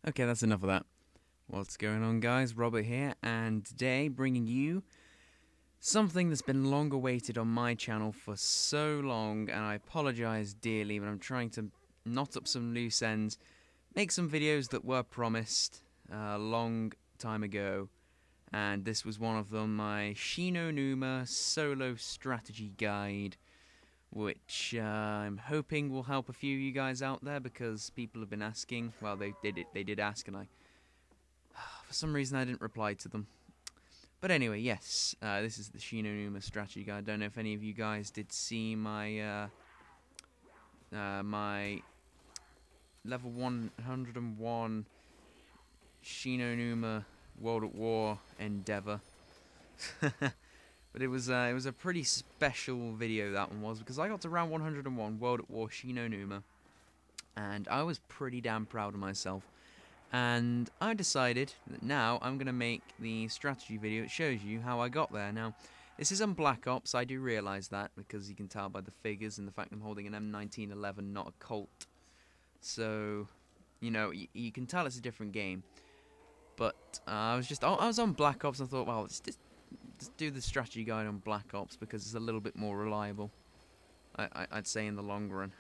Okay, that's enough of that. What's going on, guys? Robert here, and today bringing you something that's been long awaited on my channel for so long, and I apologise dearly, but I'm trying to knot up some loose ends, make some videos that were promised a long time ago, and this was one of them, my Shi No Numa Solo Strategy Guide, which I'm hoping will help a few of you guys out there, because people have been asking. Well, they did ask, and for some reason I didn't reply to them. But anyway, yes, this is the Shi No Numa Strategy Guide. I don't know if any of you guys did see my my level 101 Shi No Numa World at War endeavor. But it was a pretty special video, that one was, because I got to round 101 World at War Shi No Numa, and I was pretty damn proud of myself. And I decided that now I'm going to make the strategy video. It shows you how I got there. Now, this is on Black Ops, I do realise that, because you can tell by the figures and the fact I'm holding an M1911, not a Colt. So, you know, you can tell it's a different game. But I was on Black Ops and I thought, well, let's just do the strategy guide on Black Ops because it's a little bit more reliable, I'd say, in the long run.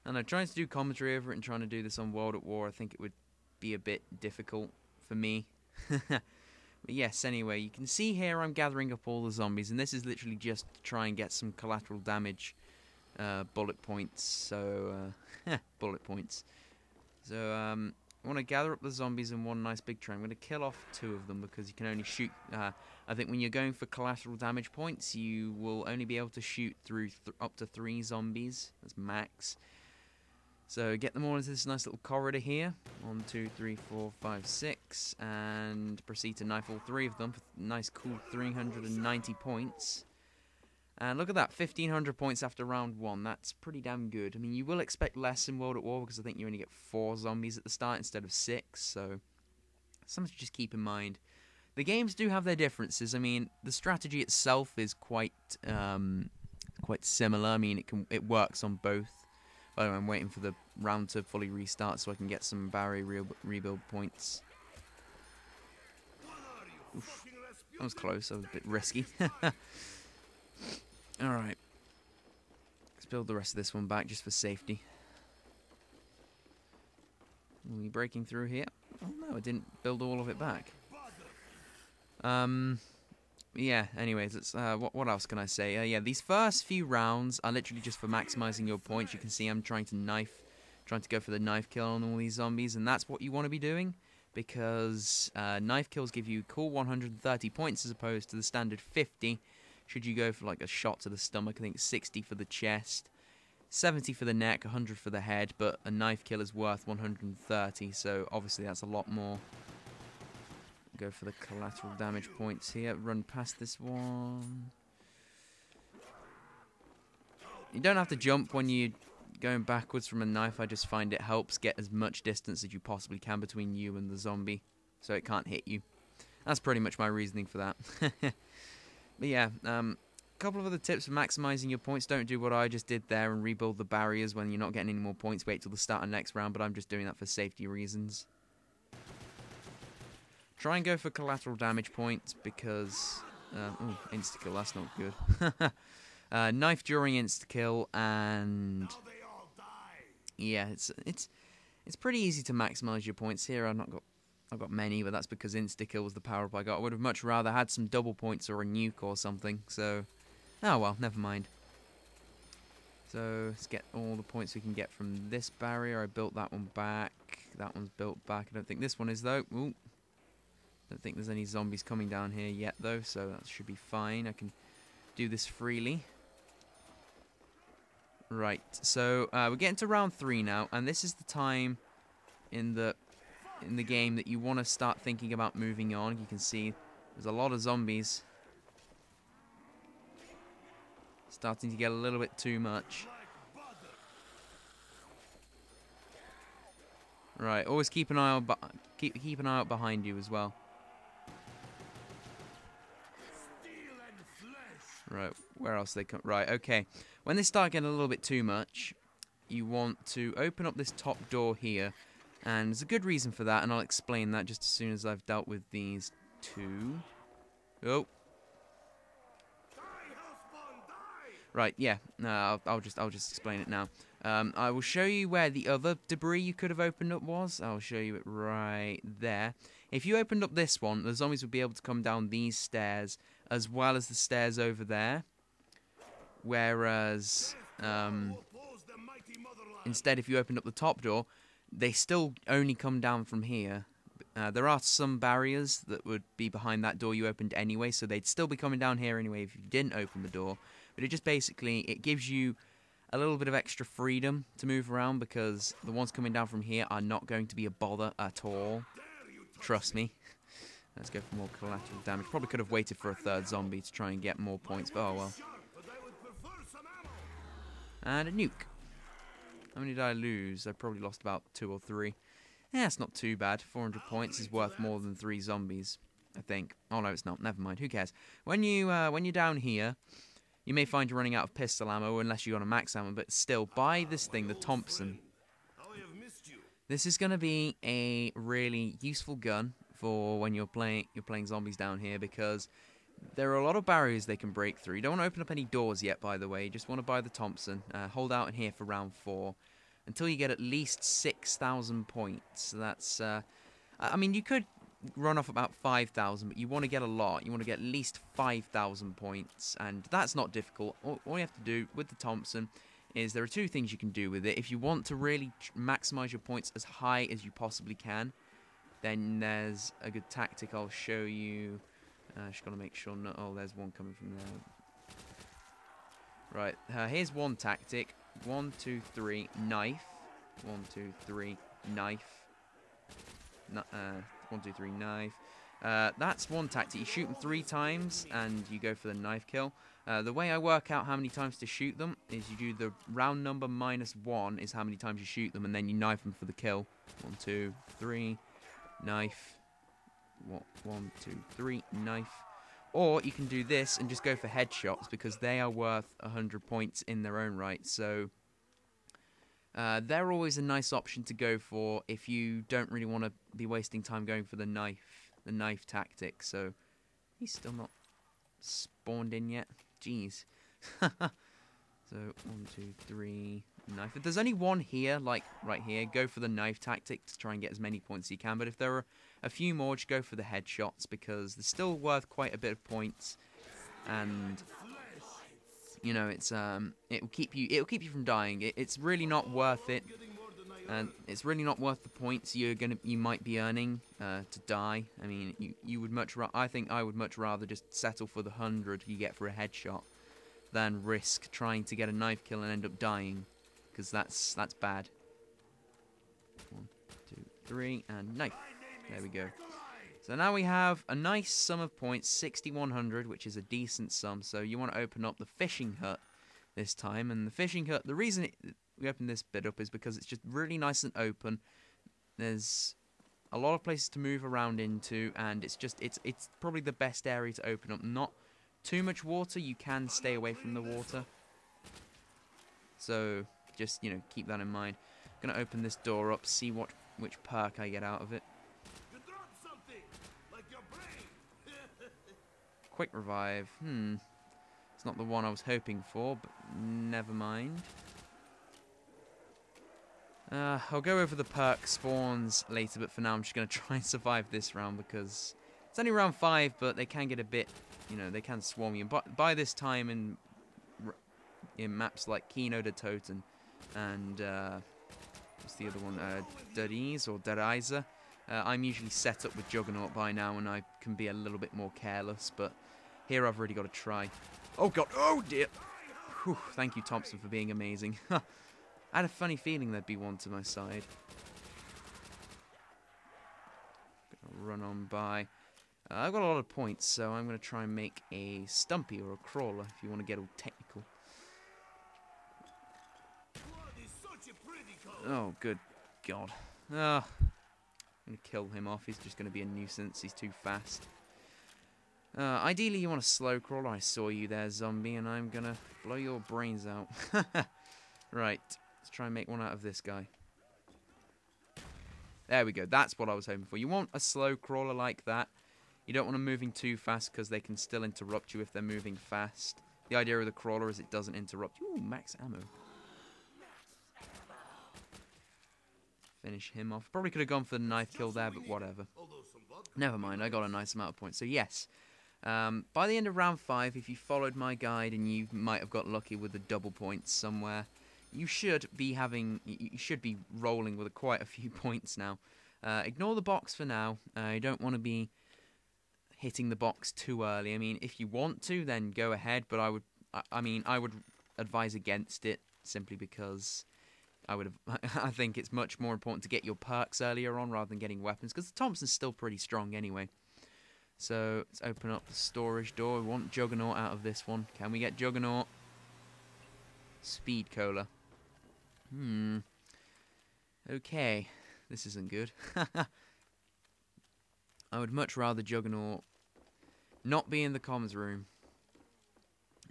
And I'm trying to do commentary over it and trying to do this on World at War. I think it would be a bit difficult for me. But yes, anyway, you can see here I'm gathering up all the zombies, and this is literally just to try and get some collateral damage bullet points. So, bullet points. So, I want to gather up the zombies in one nice big train. I'm going to kill off 2 of them because you can only shoot. I think when you're going for collateral damage points, you will only be able to shoot through up to 3 zombies. That's max. So get them all into this nice little corridor here. 1, 2, 3, 4, 5, 6. And proceed to knife all 3 of them for nice cool 390 points. And look at that, 1,500 points after round 1. That's pretty damn good. I mean, you will expect less in World at War because I think you only get 4 zombies at the start instead of 6. So something to just keep in mind. The games do have their differences. I mean, the strategy itself is quite similar. I mean, it works on both. By the way, I'm waiting for the round to fully restart so I can get some barrier rebuild points. Oof, that was close. That was a bit risky. Alright. Let's build the rest of this one back just for safety. Are we breaking through here? Oh no, I didn't build all of it back. Yeah, anyways, it's, what else can I say? Yeah, these first few rounds are literally just for maximizing your points. You can see I'm trying to go for the knife kill on all these zombies, and that's what you want to be doing, because knife kills give you cool 130 points as opposed to the standard 50. Should you go for like a shot to the stomach, I think 60 for the chest, 70 for the neck, 100 for the head, but a knife kill is worth 130, so obviously that's a lot more. Go for the collateral damage points here. Run past this one. You don't have to jump when you're going backwards from a knife. I just find it helps get as much distance as you possibly can between you and the zombie, so it can't hit you. That's pretty much my reasoning for that. But yeah, a couple of other tips for maximizing your points. Don't do what I just did there and rebuild the barriers when you're not getting any more points. Wait till the start of next round, but I'm just doing that for safety reasons. Try and go for collateral damage points because... oh, insta-kill, that's not good. Knife during insta-kill, and... yeah, it's pretty easy to maximize your points here. I've got many, but that's because insta-kill was the power-up I got. I would have much rather had some double points or a nuke or something, so... oh well, never mind. So, let's get all the points we can get from this barrier. I built that one back. That one's built back. I don't think this one is, though. Ooh. Don't think there's any zombies coming down here yet, though, so that should be fine. I can do this freely. Right, so we're getting to round 3 now, and this is the time in the game that you want to start thinking about moving on. You can see there's a lot of zombies. Starting to get a little bit too much. Right, always keep an eye on keep an eye out behind you as well. Right, where else they come? Right, okay. When they start getting a little bit too much, you want to open up this top door here And there's a good reason for that, and I'll explain that just as soon as I've dealt with these two. Oh. Right, yeah. No, I'll just explain it now. I will show you where the other debris you could have opened up was. I'll show you it right there. If you opened up this one, the zombies would be able to come down these stairs as well as the stairs over there. Whereas, instead, if you opened up the top door, they still only come down from here. There are some barriers that would be behind that door you opened anyway, so they'd still be coming down here anyway if you didn't open the door. But it just basically, it gives you a little bit of extra freedom to move around because the ones coming down from here are not going to be a bother at all. Trust me. Let's go for more collateral damage. Probably could have waited for a third zombie to try and get more points, but oh well. And a nuke. How many did I lose? I probably lost about 2 or 3. Yeah, it's not too bad. 400 points is worth more than 3 zombies, I think. Oh no, it's not. Never mind. Who cares? When you're down here, you may find you're running out of pistol ammo unless you're on a max ammo, but still, buy this thing, the Thompson. This is going to be a really useful gun for when you're playing zombies down here because there are a lot of barriers they can break through. You don't want to open up any doors yet, by the way. You just want to buy the Thompson. Hold out in here for round 4 until you get at least 6,000 points. That's, I mean, you could run off about 5,000, but you want to get a lot. You want to get at least 5,000 points, and that's not difficult. All you have to do with the Thompson is there are 2 things you can do with it. If you want to really maximize your points as high as you possibly can, then there's a good tactic I'll show you. Just got to make sure not... Oh, there's one coming from there. Right, here's one tactic. 1, 2, 3, knife. 1, 2, 3, knife. 1, 2, 3, knife. That's one tactic. You shoot them 3 times and you go for the knife kill. The way I work out how many times to shoot them is you do the round number minus 1 is how many times you shoot them, and then you knife them for the kill. 1, 2, 3, knife. 1, 2, 3, knife. Or you can do this and just go for headshots because they are worth 100 points in their own right. So they're always a nice option to go for if you don't really want to be wasting time going for the knife tactic. So he's still not spawned in yet. Jeez. So 1, 2, 3, knife. If there's only one here, like right here, go for the knife tactic to try and get as many points as you can. But if there are a few more, just go for the headshots because they're still worth quite a bit of points, and you know it'll keep you from dying. It's really not worth it, and it's really not worth the points you might be earning to die. I mean, you would I think I would much rather just settle for the 100 you get for a headshot than risk trying to get a knife kill and end up dying, because that's bad. 1, 2, 3, and knife. There we go. So now we have a nice sum of points, 6,100, which is a decent sum. So you want to open up the fishing hut this time, and the fishing hut. The reason we open this bit up is because it's just really nice and open. There's a lot of places to move around into, and it's probably the best area to open up. Not too much water. You can stay away from the water. So just keep that in mind. I'm gonna open this door up, see which perk I get out of it. Quick revive. It's not the one I was hoping for, but never mind. I'll go over the perk spawns later, but for now I'm just going to try and survive this round because it's only round 5, but they can get a bit, they can swarm you. But by this time in maps like Kino de Toten and what's the other one? Dadiz or Dadiza. I'm usually set up with Juggernaut by now, and I can be a little bit more careless, but here I've really got to try. Oh god, oh dear! Whew, thank you, Thompson, for being amazing. I had a funny feeling there'd be one to my side. Gonna run on by. I've got a lot of points, so I'm going to try and make a Stumpy or a Crawler, if you want to get all technical. Oh, good god. I'm going to kill him off. He's just going to be a nuisance. He's too fast. Ideally, you want a slow crawler. I saw you there, zombie, and I'm going to blow your brains out. Right. Let's try and make one out of this guy. There we go. That's what I was hoping for. You want a slow crawler like that. You don't want them moving too fast because they can still interrupt you if they're moving fast. The idea of the crawler is it doesn't interrupt you. Ooh, max ammo. Finish him off. Probably could have gone for the knife kill there, but whatever. Never mind, I got a nice amount of points. So yes, by the end of round 5, if you followed my guide and you might have got lucky with the double points somewhere, you should be rolling with quite a few points now. Ignore the box for now. You don't want to be hitting the box too early. I mean, if you want to, then go ahead, but I would advise against it simply because I think it's much more important to get your perks earlier on rather than getting weapons, because the Thompson's still pretty strong anyway. So let's open up the storage door. We want Juggernaut out of this one. Can we get Juggernaut? Speed Cola. Okay, this isn't good. I would much rather Juggernaut not be in the comms room.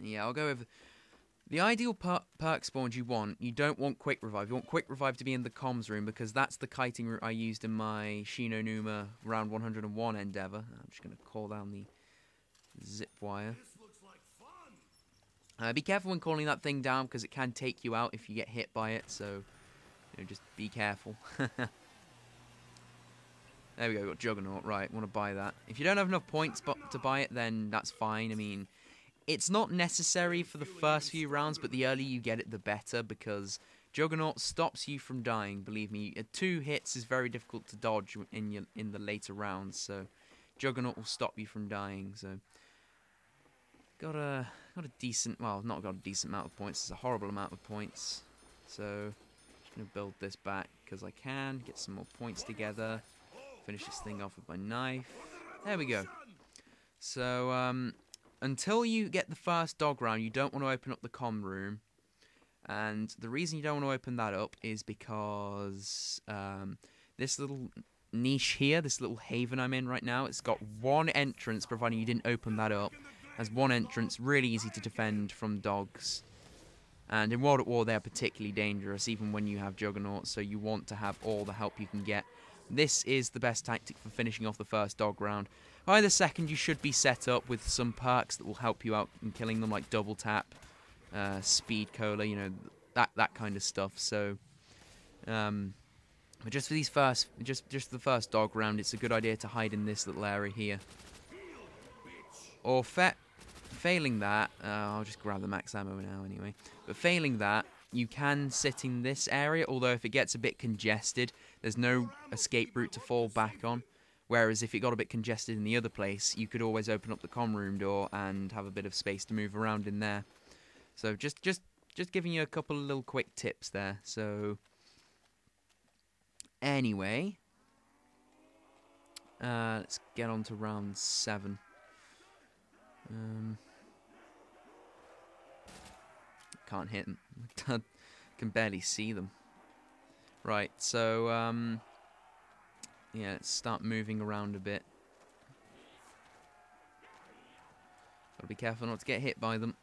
Yeah, I'll go over... The ideal perk spawns you don't want Quick Revive. You want Quick Revive to be in the comms room because that's the kiting route I used in my Shi No Numa round 101 endeavour. I'm just going to call down the zip wire. Be careful when calling that thing down because it can take you out if you get hit by it, so just be careful. There we go, we've got Juggernaut. Right, want to buy that. If you don't have enough points to buy it, then that's fine. I mean, it's not necessary for the first few rounds, but the earlier you get it, the better, because Juggernaut stops you from dying, believe me. 2 hits is very difficult to dodge in the later rounds, so Juggernaut will stop you from dying, so... Got a decent... Well, not got a decent amount of points, it's a horrible amount of points. So, just going to build this back, because I can. Get some more points together. Finish this thing off with my knife. There we go. So, until you get the first dog round, you don't want to open up the comm room. And the reason you don't want to open that up is because this little niche here, this little haven I'm in right now, it's got one entrance, providing you didn't open that up. It has one entrance, really easy to defend from dogs. And in World at War, they're particularly dangerous, even when you have Juggernaut, so you want to have all the help you can get. This is the best tactic for finishing off the first dog round. By the second, you should be set up with some perks that will help you out in killing them, like double tap, speed cola, that kind of stuff. So, but just for these just the first dog round, it's a good idea to hide in this little area here. Or failing that, I'll just grab the max ammo now anyway. But failing that, you can sit in this area, although if it gets a bit congested, there's no escape route to fall back on. Whereas if it got a bit congested in the other place, you could always open up the comm room door and have a bit of space to move around in there. So just giving you a couple of little quick tips there. So anyway, let's get on to round 7. Can't hit them. Can barely see them. Right, so yeah, let's start moving around a bit. Gotta be careful not to get hit by them.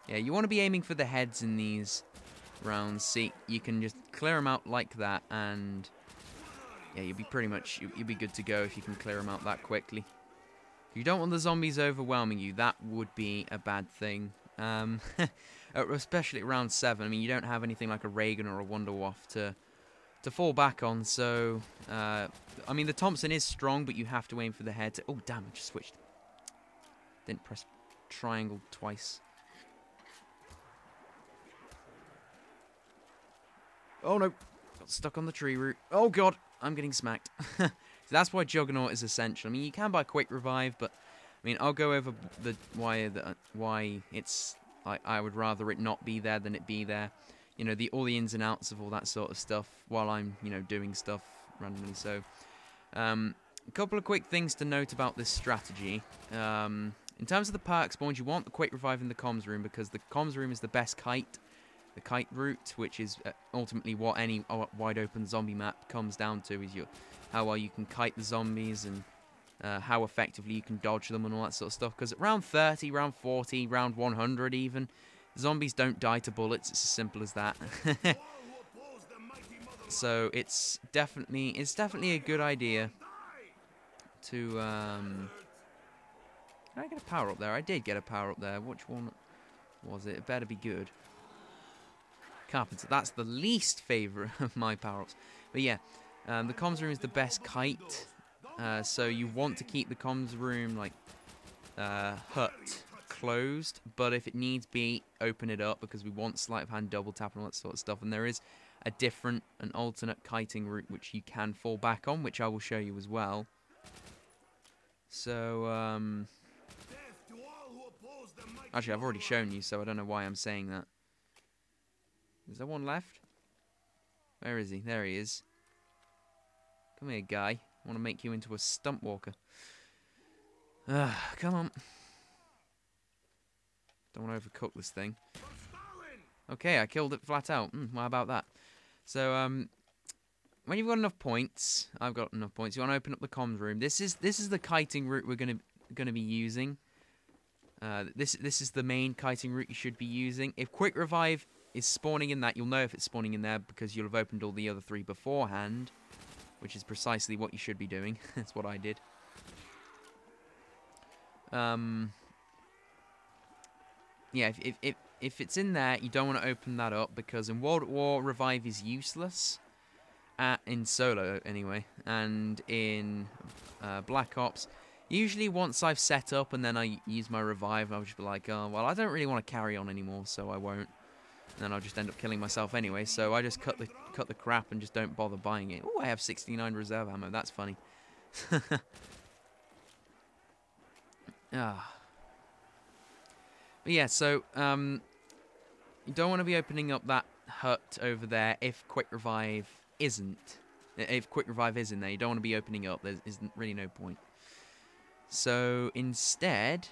Yeah, you want to be aiming for the heads in these rounds. See, you can just clear them out like that, and yeah, you'll be good to go if you can clear them out that quickly. You don't want the zombies overwhelming you. That would be a bad thing. Especially at round 7. I mean, you don't have anything like a Reagan or a Wunderwaffe to fall back on. So, I mean, the Thompson is strong, but you have to aim for the head. Oh, damn! I just switched. Didn't press triangle twice. Oh no! Got stuck on the tree root. Oh god! I'm getting smacked. So that's why Juggernaut is essential. I mean, you can buy Quick Revive, but I mean, I'll go over why it's. I would rather it not be there than it be there. All the ins and outs of all that sort of stuff while I'm doing stuff randomly. So, a couple of quick things to note about this strategy. In terms of the perk spawns, you want the Quick Revive in the comms room because the comms room is the best kite. The kite route, which is ultimately what any wide open zombie map comes down to, is how well you can kite the zombies and how effectively you can dodge them and all that sort of stuff. Because at round 30, round 40, round 100 even, zombies don't die to bullets. It's as simple as that. So it's definitely a good idea to... Did I get a power up there? I did get a power up there. Which one was it? It better be good. Carpenter. That's the least favourite of my power-ups. But yeah, the comms room is the best kite. So you want to keep the comms room, like, hut closed. But if it needs be, open it up, because we want sleight of hand, double tap, and all that sort of stuff. And there is a different, an alternate kiting route which you can fall back on, which I will show you as well. So, actually, I've already shown you, so I don't know why I'm saying that. Is there one left? Where is he? There he is. Come here, guy. I want to make you into a stump walker. Come on. Don't want to overcook this thing. Okay, I killed it flat out. How about that? So, when you've got enough points, I've got enough points. You want to open up the comms room. This is the kiting route we're gonna be using. This is the main kiting route you should be using. If quick revive is spawning in that, you'll know if it's spawning in there because you'll have opened all the other 3 beforehand, which is precisely what you should be doing. That's what I did. Yeah, if it's in there, you don't want to open that up, because in World at War, revive is useless. In solo, anyway. And in Black Ops, usually once I've set up and then I use my revive, I'll just be like, oh, well, I don't really want to carry on anymore, so I won't. And then I'll just end up killing myself anyway, so I just cut the crap and just don't bother buying it. Oh, I have 69 reserve ammo. That's funny. Ah. But yeah, so you don't want to be opening up that hut over there if quick revive isn't. If quick revive is in there, you don't want to be opening up. There isn't really no point. So instead,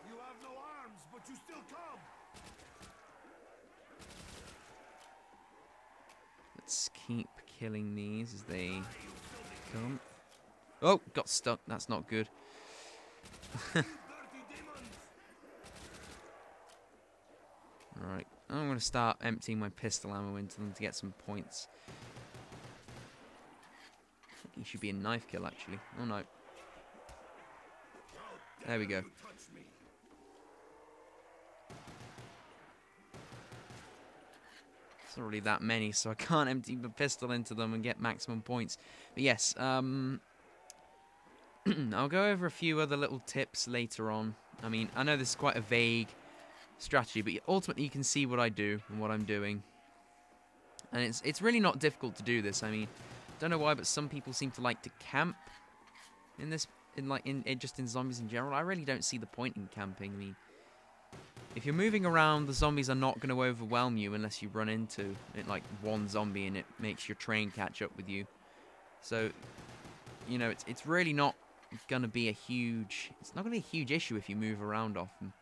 you have no arms, but you still come. Let's keep killing these as they come. Oh, got stuck. That's not good. Alright, I'm going to start emptying my pistol ammo into them to get some points. I think he should be a knife kill, actually. Oh no. There we go. It's not really that many, so I can't empty the pistol into them and get maximum points. But yes, I'll go over a few other little tips later on. I mean, I know this is quite a vague strategy, but ultimately you can see what I do and what I'm doing. And it's really not difficult to do this. I mean, don't know why, but some people seem to like to camp in this, just in zombies in general. I really don't see the point in camping. I mean, if you're moving around, the zombies are not going to overwhelm you unless you run into it, like one zombie and it makes your train catch up with you. So, you know, it's really not going to be a huge... It's not going to be a huge issue if you move around often.